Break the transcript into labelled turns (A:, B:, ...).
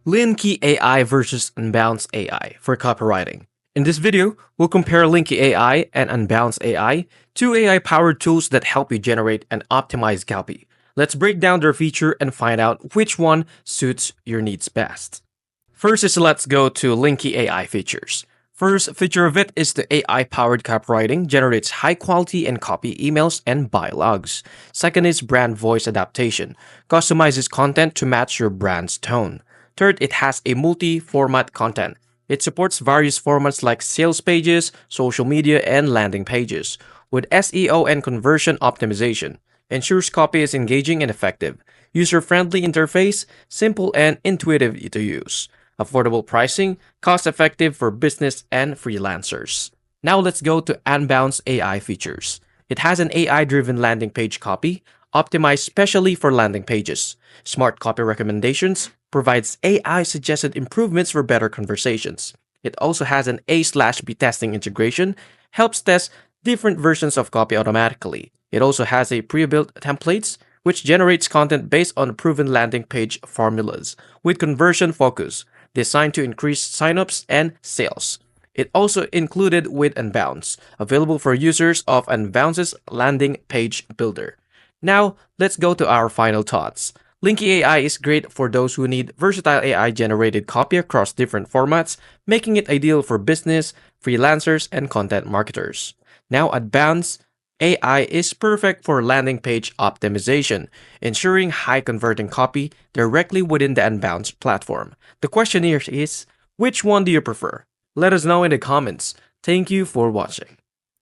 A: Linky AI versus Unbounce AI for copywriting. In this video, we'll compare Linky AI and Unbounce AI, two AI-powered tools that help you generate and optimize copy. Let's break down their feature and find out which one suits your needs best. First is let's go to Linky AI features. First feature of it is the AI-powered copywriting generates high-quality and copy emails and buy logs. Second is brand voice adaptation, customizes content to match your brand's tone. Third, it has a multi-format content. It supports various formats like sales pages, social media, and landing pages. With SEO and conversion optimization, ensures copy is engaging and effective. User-friendly interface, simple and intuitive to use. Affordable pricing, cost-effective for business and freelancers. Now let's go to Unbounce AI features. It has an AI-driven landing page copy, optimized specially for landing pages. Smart copy recommendations, provides AI-suggested improvements for better conversations. It also has an A/B testing integration, helps test different versions of copy automatically. It also has a pre-built templates, which generates content based on proven landing page formulas, with conversion focus, designed to increase signups and sales. It also included with Unbounce, available for users of Unbounce's landing page builder. Now, let's go to our final thoughts. Linky AI is great for those who need versatile AI-generated copy across different formats, making it ideal for business, freelancers, and content marketers. Now, Unbounce AI is perfect for landing page optimization, ensuring high-converting copy directly within the Unbounce platform. The question here is, which one do you prefer? Let us know in the comments. Thank you for watching.